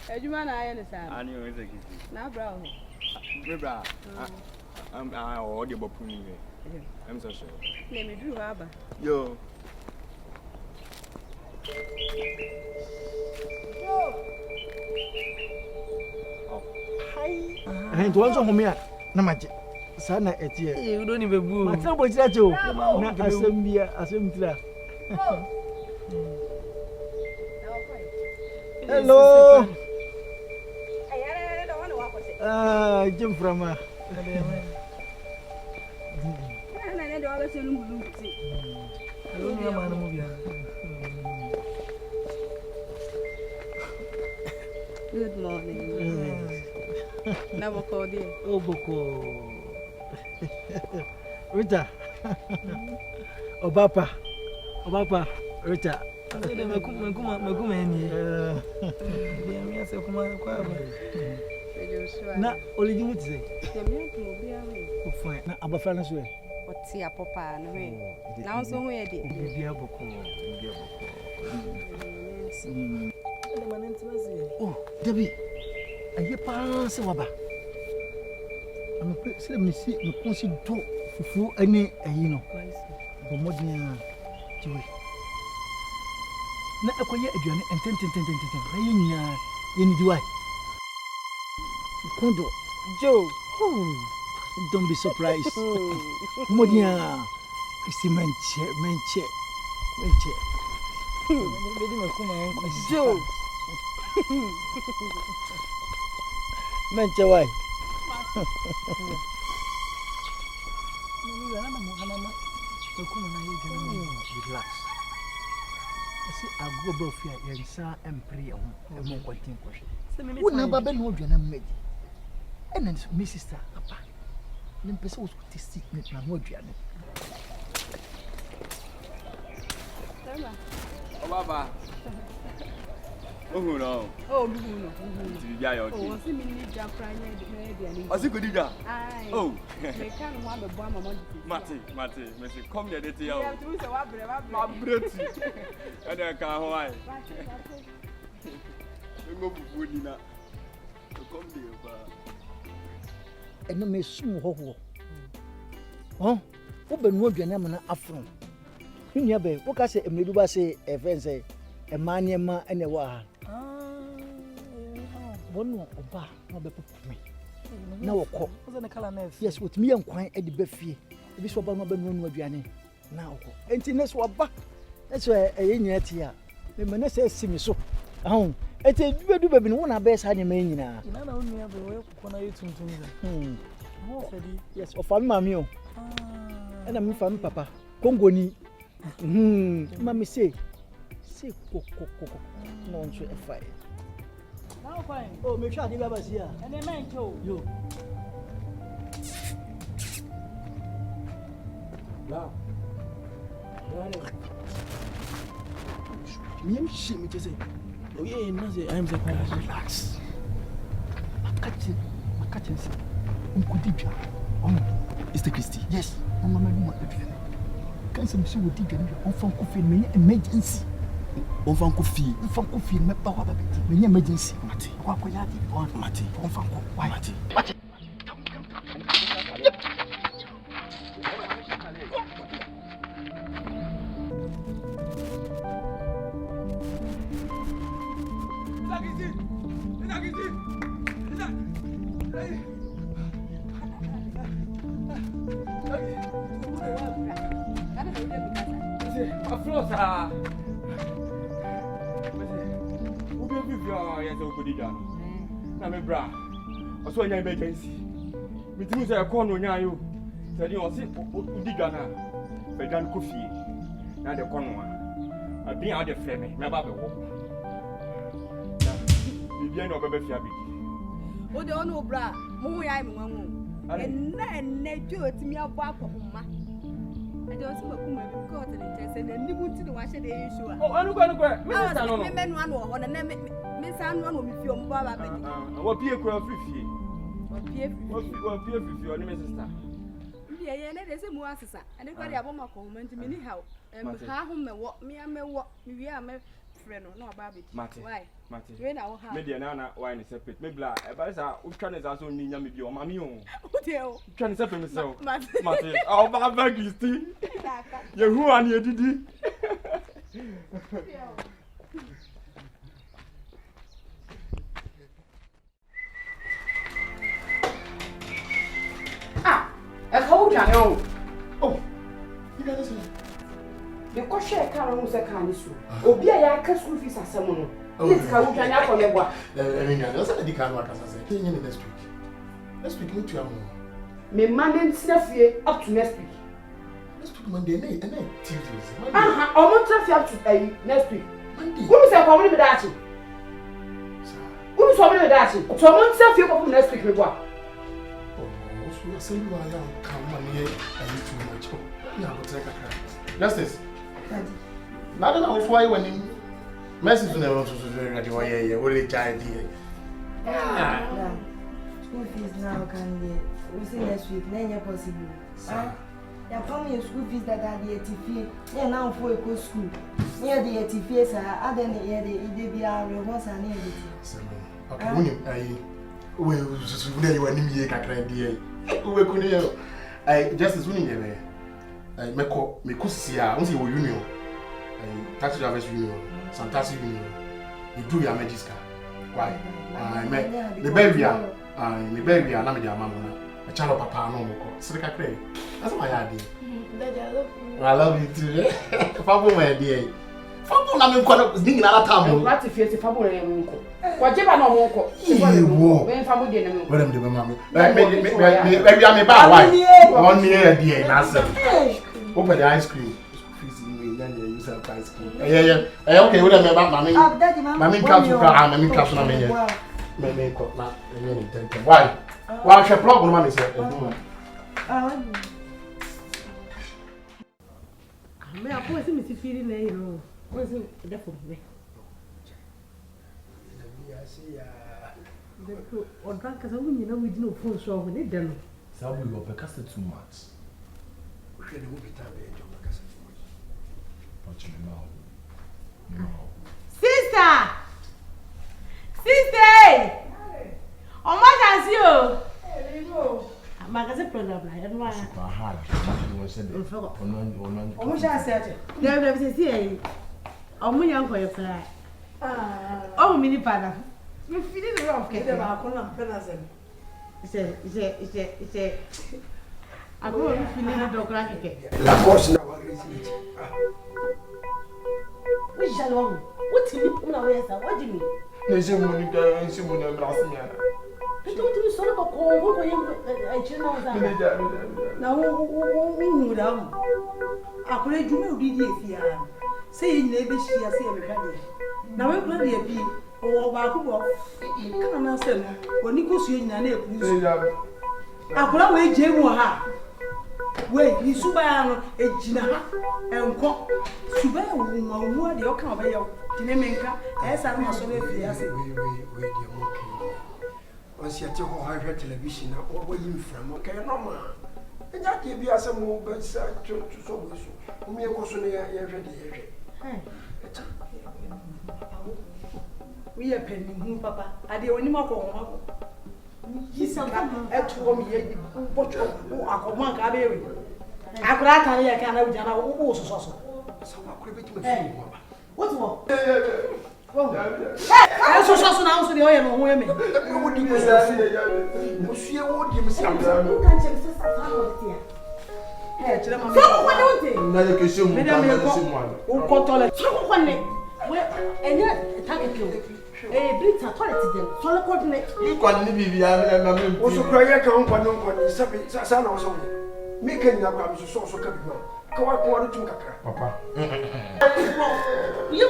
Ejuma na aye ne sa. Ani o eze kiti. Na bra ho. Me bra. O de bopu ni we. I'm so sure. Le me duru aba. Yo. Oh. Hi. To wanzo homia na maje. Sa na etie. You don't even boo. Ma tell boy tira o. Na asem tira. Hello. Jim from Good morning. Never called you. Oh, Boko. Rita. Obapa. Rita. Na olidi mu tse. Fine. Na abafra na so e. Oti apopa no we. Na so hu ye de. Bibia boko. Oh, Debbie. Aye pa se waba. Am pe se me si me konsi do fufu ani ayi no. Bo modin tiwe. Na akoye aduane enten ayi nyina ye ni diwai. Kondo Joe. Don't be surprised. Modia menche. Joe. Menche why? Relax. I see I go both here and sa and pray on a more quality question. Who never been no Jana made? And then my sister, Papa. Then person was to see me na no Jana. Oh baba. Oh no. Oh no. Bibia yo okay. Oh, see me need jam fry near the. Asi godida. Aye. Oh. Me can one be boy mama. Mate, me say come there dey tell. Yeah, you say wa bre. Ma breti. E dey ka ho ai. Ngo bubu ni na. Come there ba. Eno me sum hoho. Oh, wo be no aduane amana afro. Nua be, wo ka se emredu ba se e fen se e maniema ene wa ha. Bono oba no be popome. Na wokọ. Yes, what me yankwan e de bafie. Ebi so oba no be no aduane. Na wokọ. Enti ne so oba. E so e nyina ti a. Me mena se simi so. Ahun. Enti du ba bi no na be sa nyama nyina. Ina na onua be we kokọ na yetuntum za. Ho fedi. Yes, o fam mami o. Ena mi fam papa. Kongoni. Mami say koko. No nso e fire. Now fine. Oh, me sha di baba sia. And the man too. Yo. Now. Me shit me just say. Oh yeah, no say I'm say relax. Makati say. Unkudibia. Is the Christy? Yes. Mama me mo aduane. Kan se msi wodi dwane on fan ko fi me emergency. On fan ko fi me ba wa ba me emergency. Mate. Kwa ko ya di on mate. On fan ko. Why? Mate. Afrosa. Ubi vivyo ya zo kodida. Na me bra. Oso nya emergency. Me timu se ko no nya yo. Se di o si udiga na. Be dan ko fie. Na de ko no a. Abi a de frɛ me ba be wo. Bibia na obebe fia bi. O de onu bra, mo hu ya me wanwu. Enne jo timi abo akoma. I don't see my because the interest and then you to the wash the issue. Oh, I look at Miss Sanon. Men one or one and Miss Sanon will be your mother. What be a crowd free? What be your name, sister? Yeah, there's a more sister, and everybody have one comment to me how. And how home and what me and me what me are my friend or no, Baby. Marty. Why? Mate. We na wo ha. Me dey na wine separate. Me bla e ba say o twa ne za so ni nya me bi o ma me o. O de o. Twa ne separate me so. Mate. O ba bag listi. Ye hu an ye didi. Ah, e ka wo twa ne o. Oh. You guys listen. Me ko share ka ro se ka ni so. Obi a ya ka school fees asem no. Let's ka wo twa ne akọ me gwa. You say the can work as I say. Can you next week? Next week me to am. Me man fie up to next week. Next week Monday, and then Tuesday. Aha, o mo fie up to next week. Monday. Who say ko mo me da chi? Who so me da chi? So mo fie ko next week me gwa. Oh, so you are young. Come on here. I need too much. Oh, yeah, but take a crack. Justice. Now that I was why when you message me also so very ready why you only child here. Yeah. School fees now can be we see next week, then possible. You come your school fees that are the ATP. Yeah, now for a school. Yeah, the ATP sir. I then the be our once and everything. Okay, when we wanim ye kakra die. We kunu justice when you me kusia, we say we union. Taxi drivers union, some taxi union. You do your magister. Why? Me baby na me dia mama na. A child papa no mo ko. Sirika kre. That's my idea. I love you too. Fabo my idea. Fabo na me ko ding na time. What if you say fabo na me ko? Kwa jeba na mo ko. We fabo de na me ko. Where am the mama? Me ba why? One year dia na say. Open the ice cream. Use ice cream. Yeah. Okay, we am ba mami come to cry, mami come na me here. Me ko na me ni tente. Why? Why she plug no mami say. Me apo se me si firi na yiro. O se da fo me. Deko o drank ka wunyi na wudi no phone so ho ne de no. Sabu you be cast too much. We should move it up and job cast too much. But you know. Sister! Sister! O ma kan si o. Magazine program la yan wa. Super hard. You said on. O mo sha say. Dem say si e. O mo yan ko ye fra. O mo mini pada. Me feel the wrong. Ke ba ko na pena say. Ise. Ako mo feel the dokra keke. La force na wa resist. We shalom. What you mean na we say? What do you mean? Nse mo ni embrase ya. Então tu só não vou com a gente não usa. Na wo da wo. Akure dwuma odi di efia. Sei nyina be hia sei me hwade. Na we kula de bi o ba ko bo. Kana na se no. Oni ko suo nyina na ekuru. Akura we je mu ha. We ni suba ya no ejina ha. Enko. Suba ya wo mu de o kan ba ya. Tine menka. Esa na so na efia se. We once you take a television, or you from okay, no, and that give you some more, but so we are also ready. We are pending, Papa. I did only more. He's a at home, but I could mark a baby. I could not tell you I can't have also. So I could be what more? I so now so the oil no women. What do you say? Monsieur, what do you say? You can't just say Eh, tira mama. so what do you think? Na ye question mo Madam, mo. o ko toilet. So what ne? We enye target you. Brita toilet dem. So le ko ne. Ni kwa ni bibi ya na me. Also, cry ya kan kwa no kwa ni sabe sa na so. Me kan na kwa so ka bi ma. Ka wa ko ru tum kakra. Papa. You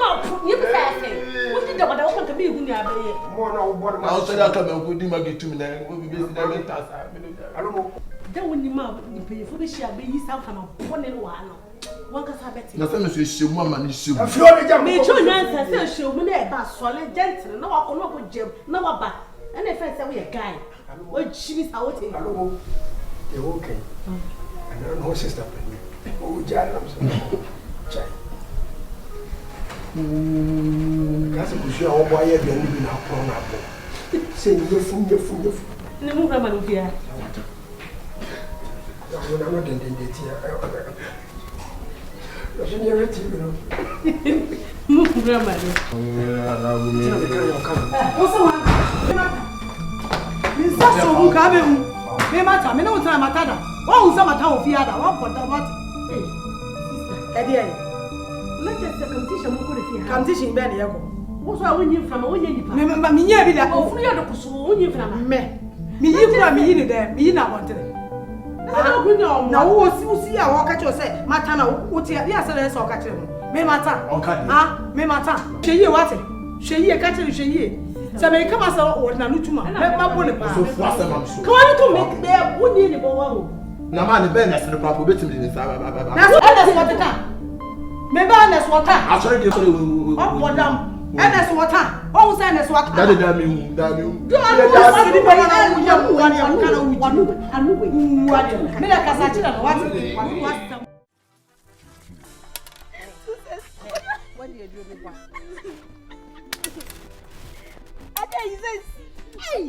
be fasting. What did the other one to be who you are? Mo na wo bo na. I said that come go di magitum na we be see that mental sa. Alo mo. Then when you ma you pay for the share be you sound from one in one. One ka sabeti. Na say me so shemu ama ni shemu. Afro ni jam. Me cho nyansa say show me na e ba solid gentle na wa ko no go jam na wa ba. And the first say we a guy. O chiri sa what e. Alo mo. E okay. And no sister. Oh, Jan, I'm sorry. Chai. Kasi kushi awo boy ya bi ni na pro na bo. Say yefu. Ni mu grandma no bia. Ya wona no den ti ya. Ya je ni reti no. Mu grandma no. Tina be kan yo kan. O so wa. Mi sa so mu ka be hu. Me mata, me no try mata da. Wa hu sa mata o fi ada, wa kwata what? Edi ai. Let us competition mu ko de fi ha. Competition be na ye ko. Wo so a wonyi mframa, wonyi nipa. Me nya bi da. O funu ya do ko so wonyi mframa. Me. Me yi kura me yi ni de, me yi na wantere. Na wo si ya wo ka che o say mata na wo ti ya say so ka che no. Me mata. Ah, me mata. Hweye wate. Hweye ka che hweye. Se me ka ma sa wo na lutuma. Me ma bo ne pa. So fast am so. Ka wa to make be wonyi ni bo wa wo. Na ma ne be na se no pa po betim ni sa ba. Na so NS water. Me ba NS water. Asori de so o bodam. NS water. O say NS water. Da me hu. Do anu wa ni ba na wo ya mu wa ni am kana wo anu we. Me da kasa chi na wate. What do you do with that? Okay, he says, hey!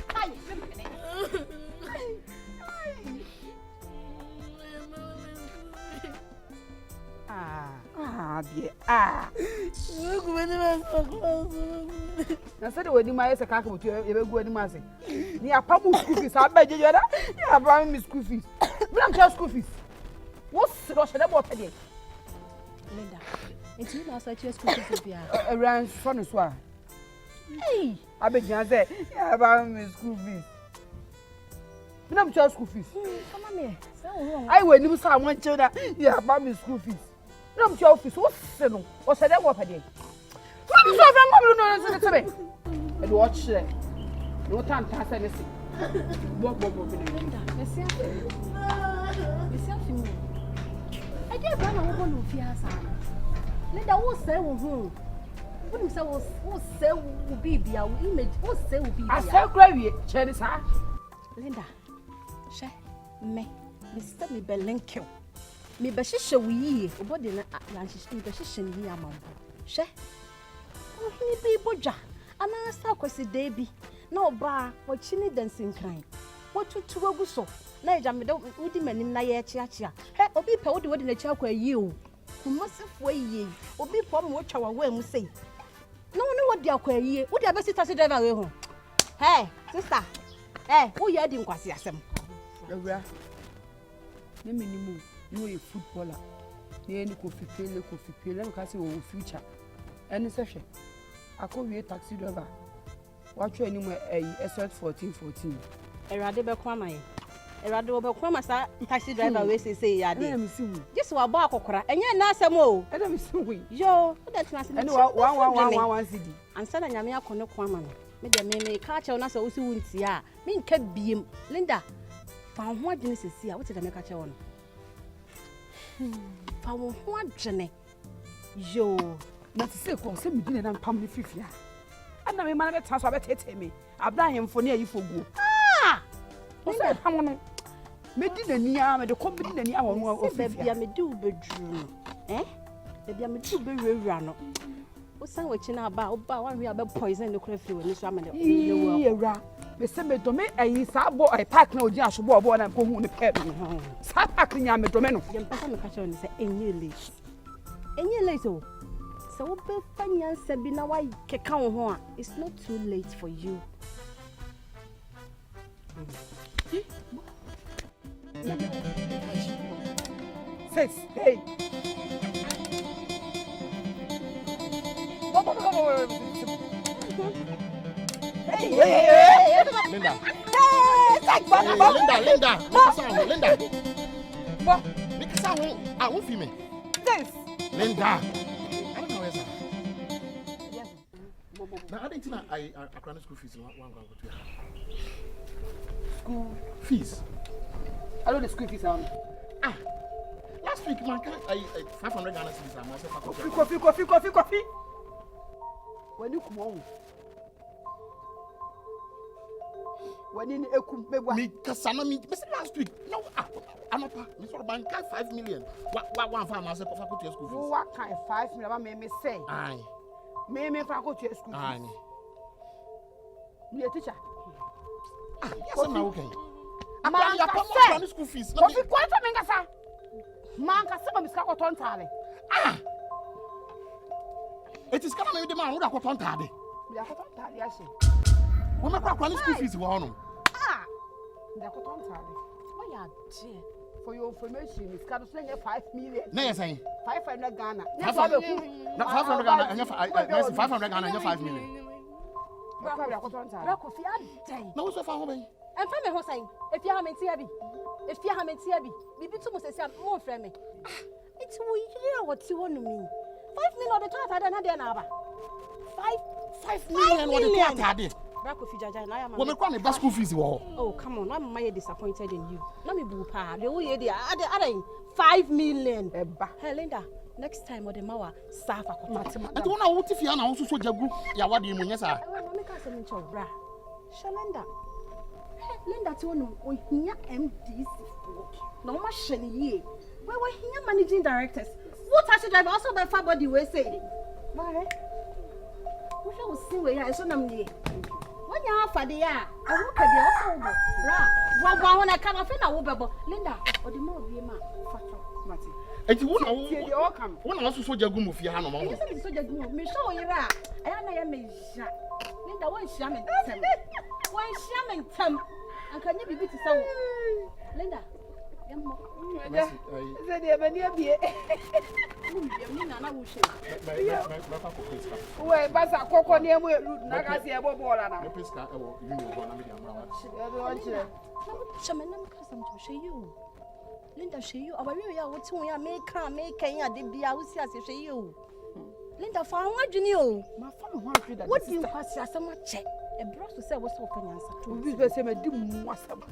Hi, dear. I said, when you might say, Kaka, you ever go to Massey. You are public school fees. I bet you are buying me school fees. Blank school fees. What's the rush about today? Linda, it's you last year's school fees. Around fun as well. Hey, I bet you say, yeah, buying me school fees. I'm just school fees. Come on here. I will never say one children, yeah, buying me school fees. No, I'm your office. What's the no? What's that? What I did? What is that? I'm going to and watch it. No time to answer anything. What? Linda, let's see. I can't run over no fear. Linda, what say? Who say what say will be our image? What say will be? I say, Gravy, Chinese, huh? Linda, she me be belenko. Me be shisha wi obodi na shisha be shisha ni amambo she o hini bi boja ana sta kwesi de bi na oba wo chini dancing cry wo tutu agu so na eja me de udi manim na ye chiachia he obi pe wodi na chi akwa yi o kumosefo yi obi po mo twa wa mu sei no wodi akwa yi wodi abesi taxi driver we ho hey sister wo ya di nkwasi asem ewura me minimu you a footballer. You need coffee pay, because you future. Any session. I call you a taxi driver. Watch you anywhere a SL1414. A radical crime. A radical crime, taxi driver, we say, I didn't see you. Just what bark or and you're not some more. I don't see you. That's nothing. And 1 CD. And suddenly I'm not going to come. Maybe catch on us also won't see ya. Mean kept beam. Linda. Found what Genesis see. What did I make a on? Found what Jenny. Yo, not to say, call some dinner and pump the fifth. And I man at times I bet me. I blind him for near you for good. Ah! What's that? How on? Maybe the near the company and the hour of baby, I may do bedroom. Eh? Baby, I may do very run. What's that watching about one we are about poison the crayfish when you summon the world? Mr. Domain, I saw a pack no Josh born and go home the pet. Sapacking Yam Domeno. Young person catch on say, and you late. And you late. So, Bethany said, be now I can count. It's not too late for you. Says, hey. Hey, Linda. Linda. Linda. What? Make sound. I won't feel me. Yes. Linda. I don't know where's that. Yes. Now I didn't know I grant school fees. One go to school fees. I know the school fees are. Last week, man, I 500 Ghana cedis. Coffee. When you come home. Wani ekum mebwa. Me kasana me last week. No, Amapa, me sort of bank 5 million. One farm as a faculty school fees. What kind 5 million me say? Aye. Me faculty school fees. Aye. Me teacher. Yes, I'm okay. Man, ya school fees. No, be quite a mengasa. Man, ka sema miska ko ton tale. It is coming with the man who got on tardy. Me ko ton tale ya she. We make our school fees go on. Me ko ton tale. What ya dear? For your information, miska no say 5 million. Na you say 500 Ghana. 500 Ghana and 500 Ghana and 5 million. Bra ko fi adai. Na we so fa ho ben. En fa me ho sai. If you have me tia bi. If you have me tia bi. Bibi to mo se sia mo frɛ me. It's we here what you want to me. 5 million the total na dey na aba. 5 million what the total. Bra ko fi jaja na ya ma. We make one school fees wo. Oh, come on. I'm my disappointed in you. Na me bu pa. The we dey 5 million. Eba. Hey Linda, next time what the mawa safa ko matima. And one out if you na wo so jagu ya wade mu nyesa. Make us some chow bra. Shalenda. Linda to no ohia MDC. No ma hye ye. We here managing directors. What taxi driver also by far body we say. Mare. We shall see we ya so nam ye. When you afa de ya, I wo ka bia also go. Bra. Wa ho na ka na fe na wo bebo. Linda, o de mo wie ma facho. Mati. Enti wo na wo so jagu mu fie ha no mo. You say so jagu mu. Me show yira. Aya na ya me ja. Linda won hia me tem. Won hia me tem. Anka nya bibi ti sawo. Linda. Yammo. Ze de be ni abie. Yamni na na wo hye. We basa kokko ne mu elu na ka se ebo bola na. Me peska e wo yu go na me dia mra wa. E do onche. Chamena me kasam to hye you. Linda hye you. Abawe ya wo ti won ya make ya de bia wo si ase hye you. Linda fa ho adwini o. Ma fa ho adwini da. What do you pass asam ache? E bro so say wo so panyansa. Obi be say me di mu asam.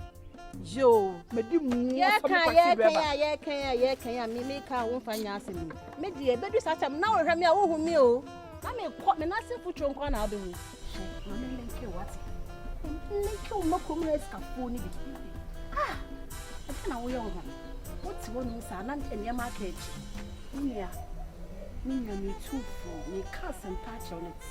Yo, me di mu asam pa ye kan ya me ka wo fa nyansa ni. Me di e bedu satam na wo hwa me a wo hu me o. Na me ko me na se futro nkwa na abehu. Na me lenke what? Lenke o makom na escapo ni bi. E na wo ye wo ha. What wo no sa na enya ma ka echi. Nya. Nya me tufu, me ka sempa che on it.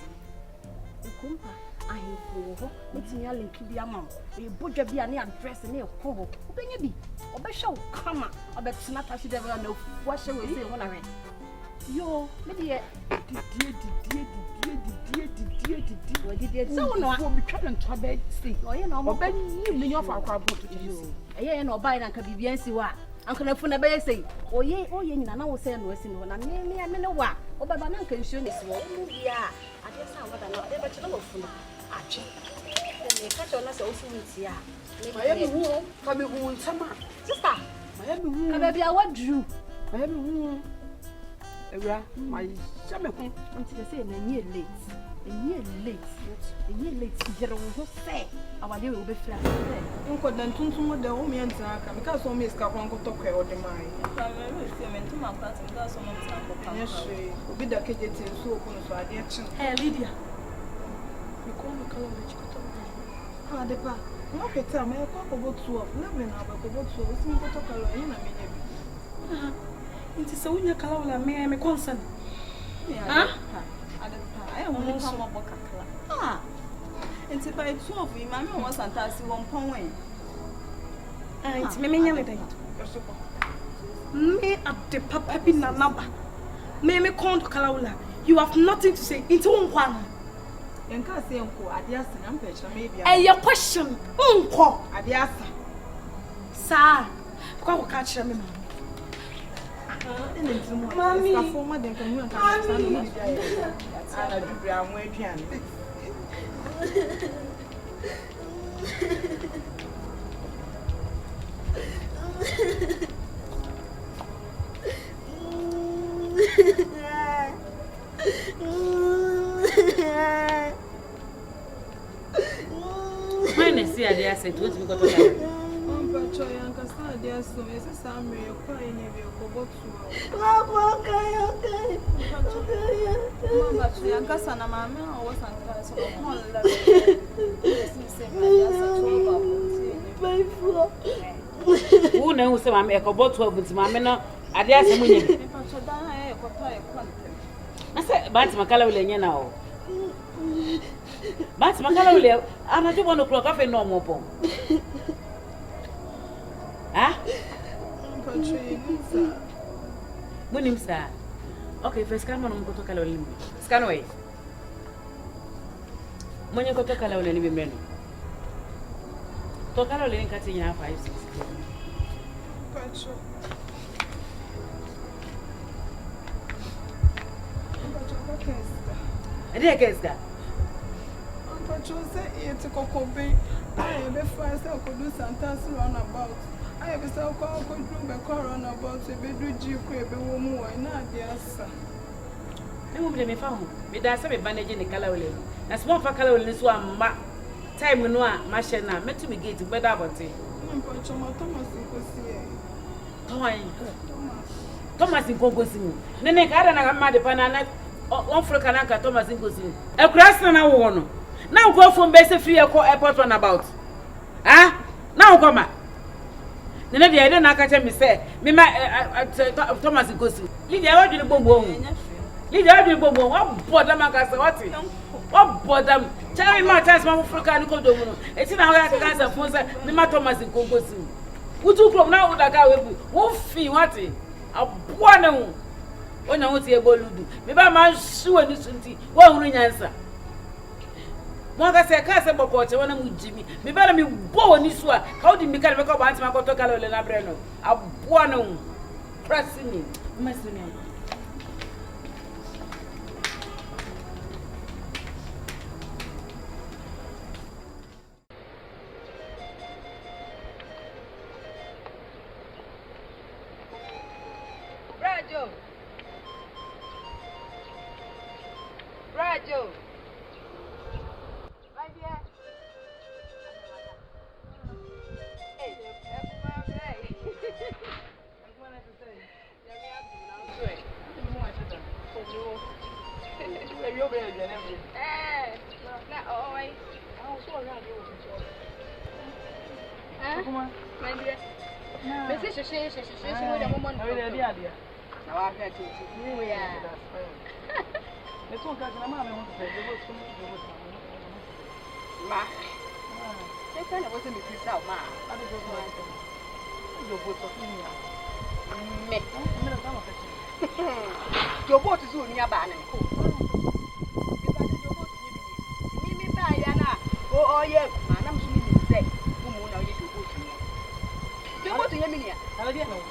Ukumpa ahefo ho metinya link bi ama e bodwa bi ane address ne ekọ ho obenya bi obehwe kama obetena tashi de na wa hye we say ho na hwe yo me de die so no mi twa ntwa be see oye na omo obenyi me nyo fa akwa boto yo eye na obai na nka bibia nsi wa anka na fu na be say oye nyina na wo say no asi no na me ne wa obaba na nka nsuo ne si wo mu bia ade sa wada na ade be chelo wo fu na ache me catch on us also meet ya me hu ka me hu ntama sister me hu ka bia wadru me hu ewra my chame hu until say na nye late jere wo say awade we be fla nko dan tuntum da wo me ntia aka me ka so me ska kwan ko tokwe o de mai ka me fi me ntuma kwat me ka so me ntia ko ka yes obi da kejete so ko no so ade chi Lydia you call me color me chikoto ah de pa no peta me ko go 12 na me na ba ko go 12 sim ko to color yin na me nya bi inti se unya color la me concern ah ade pa ai ho no so mo kakla ah inti pa 12 yi ma me won santasi won pon wen ah inti me nya me dai me at the papa bi na naba me con color la you have nothing to say inti won kwa enka se enko ade asa na mpecha me bia your question enko ade asa sa kwa ko ka kire me mami ka fo ma den kan mu ka sa no bia ana dubra mu aduane When I see a dear said, what you got to say? Who knows who I'm a cobot 12 mamma? I dare say, I said, but Macala will now. But Macala will, I'm not 1 o'clock off no more. Ah? Wanim, sir. Okay, first come on, go to Calolim. Scan away. When you go to Calolim, men. To Calolim, cutting your 5, 6. I guess that. But you say it's a cocoa bay. I have a first I could do Santa's runabout. I have a so called runabout to be do G. Crabbe woman, and not dear son. No one may found me. That's a bandage in the color. A small for color in this one. Time when one, Machina, meant to be getting better about it. Thomas in Congosin. Nene Garana Mad Panana. One for Kanaka, Thomas in Gosin. A crest and a one. Now go from Bessie Free Airport runabout. Ah? Now come on. Nene, I didn't catch me say, me Thomas in Gosin. Lydia, what did the bomb? Lydia, the bomb. What bottom what bottom? Tell me my time, my African Codomo. It's in our hands of Mima Thomas in Congosin. Who took from now that I will be? Won't feel what it? A one. When I want to able to do, maybe I'm sure this one ring answer. One can say, I can't say about what I want to Jimmy. Maybe I'm born this one. How did you make a bunch of my Colorado Breno? A one pressing me. Messing me. Rajo. My dear. Hey, It's one catching a man. I want to say, Ma, they kind of wasn't Mrs. South, Ma. I don't know. Your boat of me. Your boat is only a banner. Me, Diana. Oh, yeah, man, I'm sure you say, who now you go to me. You go to Yeminia. I don't know.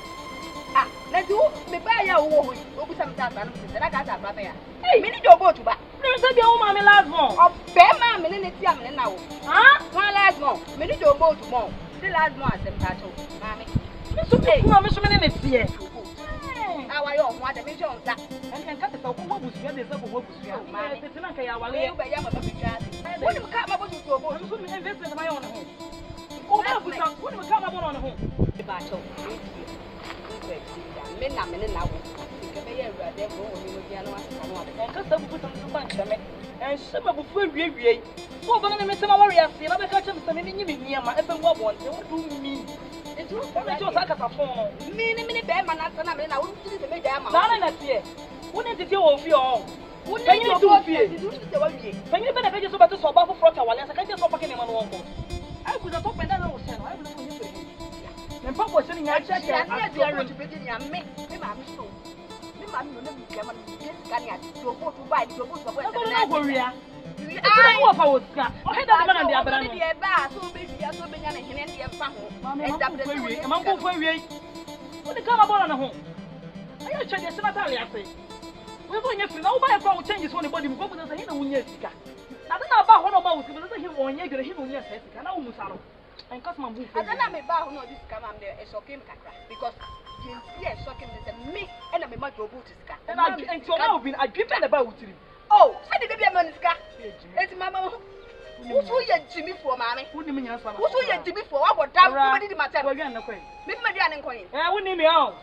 Ah, let's do me buy your woman. Open some time, and I got that brother. Hey, me need your boat to buy. There's a young mammy last month. Oh, Bema, minute young now. Huh? One last month. Me need your boat tomorrow. The last month, and Pato, Mammy. So, Mamma, so many minutes here. How are you? What a mission that? And cut the top. What was your desire? What was your man? It's not a way by Yama. What do you come up with your boat? I'm going to invest in my own home. Oh, what do you come up on home? The battle. Men are men now. And some of the food we so when I miss my warrior, I catch him some near my every one wants to me. It's not like a phone. Many bear man, and I won't see the madam. Not here. Wouldn't it you feel? Wouldn't you do fear? When you better just about to solve for a while, I can't just open him on one more. I could have opened that old channel. I was going to and Papa was sitting at check and I don't to be in your make him. I'm so. I'm going to go to buy your book. I don't worry. I was got. I had a man the other day. So busy, so many and I'm going for you. What the come about on the home? I check the cemetery. I say, we're going to know why I found changes when the body moved as a hidden when you're sick. I don't know about one of us, but him on you, him on your face. I almost out. And cause my move. I don't know about no this come am there a shocking because yes shocking is me and I'm my robot is car. And so now been I people about you. Oh, say the baby man is car. It's mama. Who's who you Jimmy for mommy? Who do you mean? Who's who you Jimmy for? What down? Nobody did matter. We're going to quit. Miss Marianne and Queen. I wouldn't me out.